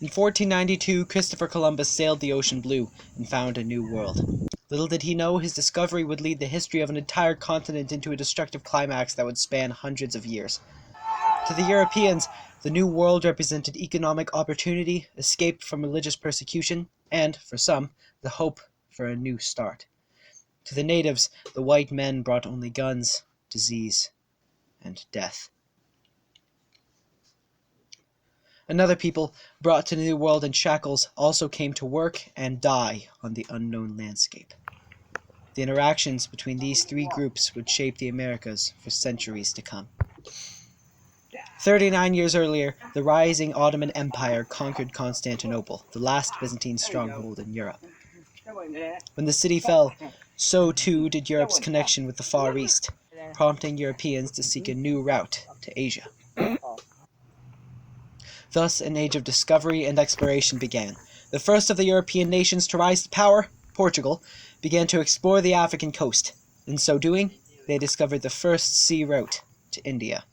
In 1492, Christopher Columbus sailed the ocean blue and found a new world. Little did he know his discovery would lead the history of an entire continent into a destructive climax that would span hundreds of years. To the Europeans, the New World represented economic opportunity, escape from religious persecution, and, for some, the hope for a new start. To the natives, the white men brought only guns, disease, and death. Another people, brought to the New World in shackles, also came to work and die on the unknown landscape. The interactions between these three groups would shape the Americas for centuries to come. 39 years earlier, the rising Ottoman Empire conquered Constantinople, the last Byzantine stronghold in Europe. When the city fell, so too did Europe's connection with the Far East, prompting Europeans to seek a new route to Asia. Thus, an age of discovery and exploration began. The first of the European nations to rise to power, Portugal, began to explore the African coast. In so doing, they discovered the first sea route to India.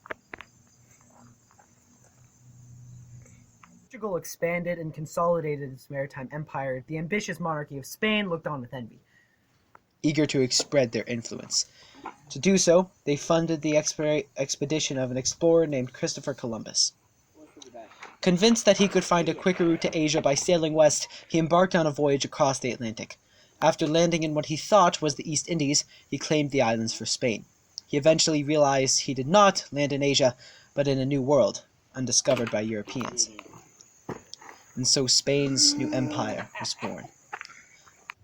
Portugal expanded and consolidated its maritime empire. The ambitious monarchy of Spain looked on with envy, eager to spread their influence. To do so, they funded the expedition of an explorer named Christopher Columbus. Convinced that he could find a quicker route to Asia by sailing west, he embarked on a voyage across the Atlantic. After landing in what he thought was the East Indies, he claimed the islands for Spain. He eventually realized he did not land in Asia, but in a new world, undiscovered by Europeans. And so Spain's new empire was born.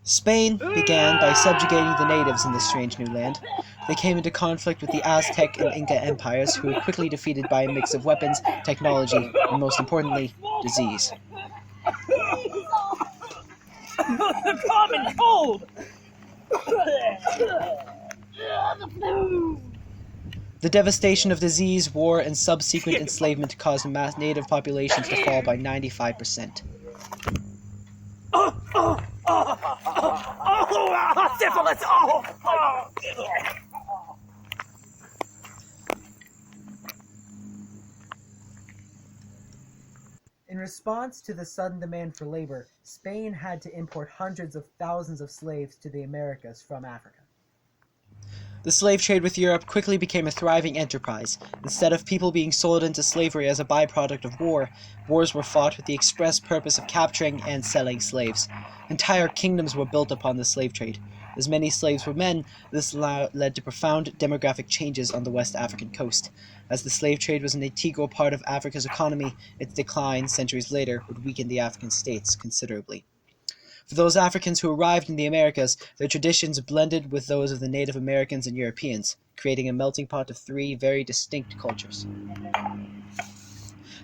Spain began by subjugating the natives in this strange new land. They came into conflict with the Aztec and Inca empires, who were quickly defeated by a mix of weapons, technology, and most importantly, disease. Common cold! The devastation of disease, war, and subsequent enslavement caused native populations to fall by 95%. Syphilis! In response to the sudden demand for labor, Spain had to import hundreds of thousands of slaves to the Americas from Africa. The slave trade with Europe quickly became a thriving enterprise. Instead of people being sold into slavery as a byproduct of war, wars were fought with the express purpose of capturing and selling slaves. Entire kingdoms were built upon the slave trade. As many slaves were men, this led to profound demographic changes on the West African coast. As the slave trade was an integral part of Africa's economy, its decline, centuries later, would weaken the African states considerably. For those Africans who arrived in the Americas, their traditions blended with those of the Native Americans and Europeans, creating a melting pot of three very distinct cultures.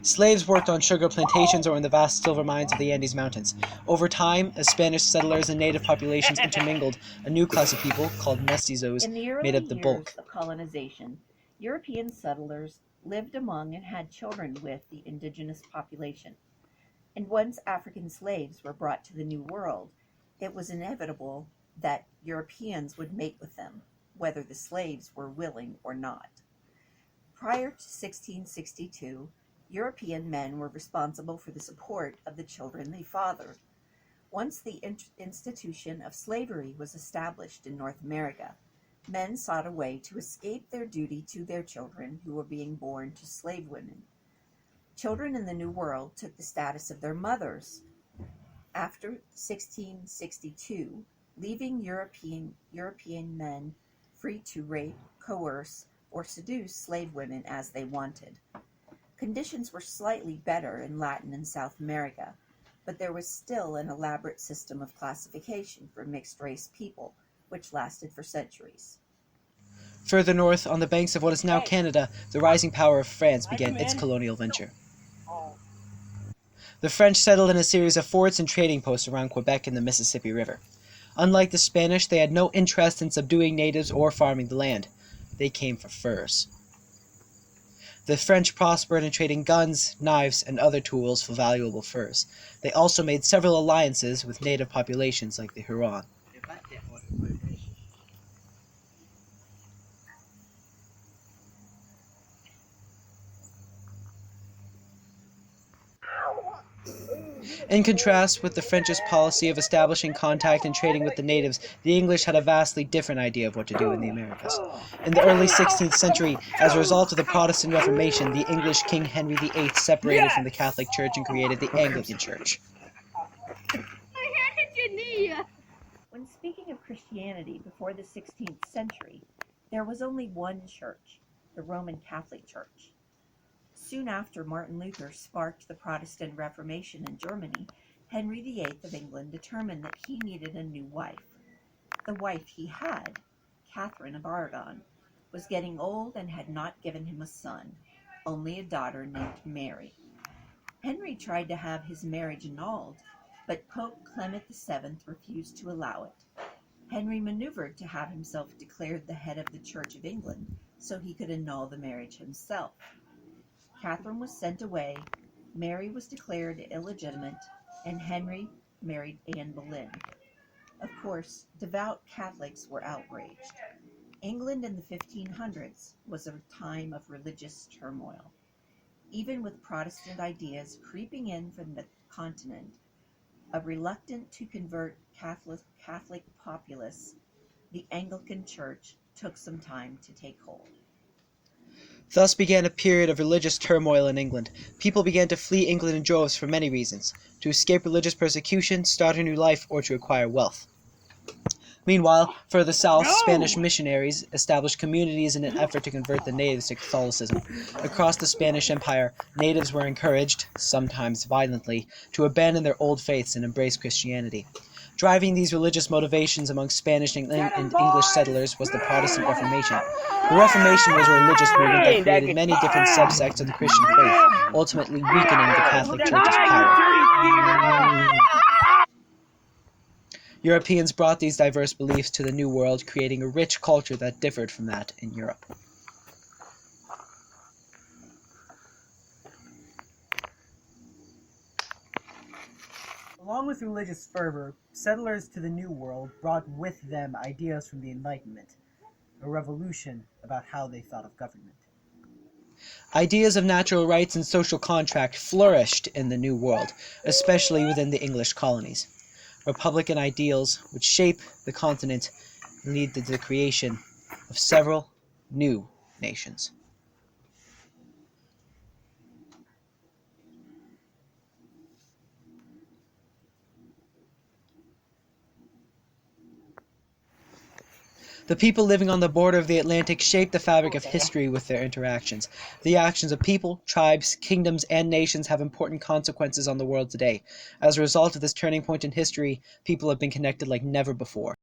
Slaves worked on sugar plantations or in the vast silver mines of the Andes Mountains. Over time, as Spanish settlers and native populations intermingled, a new class of people, called mestizos, made up the bulk. In the early years of colonization, European settlers lived among and had children with the indigenous population. And once African slaves were brought to the New World, it was inevitable that Europeans would mate with them, whether the slaves were willing or not. Prior to 1662, European men were responsible for the support of the children they fathered. Once the institution of slavery was established in North America, men sought a way to escape their duty to their children who were being born to slave women. Children in the New World took the status of their mothers. After 1662, leaving European men free to rape, coerce, or seduce slave women as they wanted. Conditions were slightly better in Latin and South America, but there was still an elaborate system of classification for mixed-race people, which lasted for centuries. Further north, on the banks of what is now Canada, the rising power of France began its colonial venture. The French settled in a series of forts and trading posts around Quebec and the Mississippi River. Unlike the Spanish, they had no interest in subduing natives or farming the land. They came for furs. The French prospered in trading guns, knives, and other tools for valuable furs. They also made several alliances with native populations like the Huron. In contrast with the French's policy of establishing contact and trading with the natives, the English had a vastly different idea of what to do in the Americas. In the early 16th century, as a result of the Protestant Reformation, the English King Henry VIII separated from the Catholic Church and created the Anglican Church. When speaking of Christianity before the 16th century, there was only one church, the Roman Catholic Church. Soon after Martin Luther sparked the Protestant Reformation in Germany, Henry VIII of England determined that he needed a new wife. The wife he had, Catherine of Aragon, was getting old and had not given him a son, only a daughter named Mary. Henry tried to have his marriage annulled, but Pope Clement VII refused to allow it. Henry maneuvered to have himself declared the head of the Church of England so he could annul the marriage himself. Catherine was sent away, Mary was declared illegitimate, and Henry married Anne Boleyn. Of course, devout Catholics were outraged. England in the 1500s was a time of religious turmoil. Even with Protestant ideas creeping in from the continent, a reluctant to convert Catholic populace, the Anglican Church took some time to take hold. Thus began a period of religious turmoil in England. People began to flee England in droves for many reasons: to escape religious persecution, start a new life, or to acquire wealth. Meanwhile, further south, Spanish missionaries established communities in an effort to convert the natives to Catholicism. Across the Spanish Empire, natives were encouraged, sometimes violently, to abandon their old faiths and embrace Christianity. Driving these religious motivations among Spanish and English settlers was the Protestant Reformation. The Reformation was a religious movement that created many different subsects of the Christian faith, ultimately weakening the Catholic Church's power. Europeans brought these diverse beliefs to the New World, creating a rich culture that differed from that in Europe. Along with religious fervor, settlers to the New World brought with them ideas from the Enlightenment, a revolution about how they thought of government. Ideas of natural rights and social contract flourished in the New World, especially within the English colonies. Republican ideals would shape the continent and lead to the creation of several new nations. The people living on the border of the Atlantic shaped the fabric of history with their interactions. The actions of people, tribes, kingdoms, and nations have important consequences on the world today. As a result of this turning point in history, people have been connected like never before.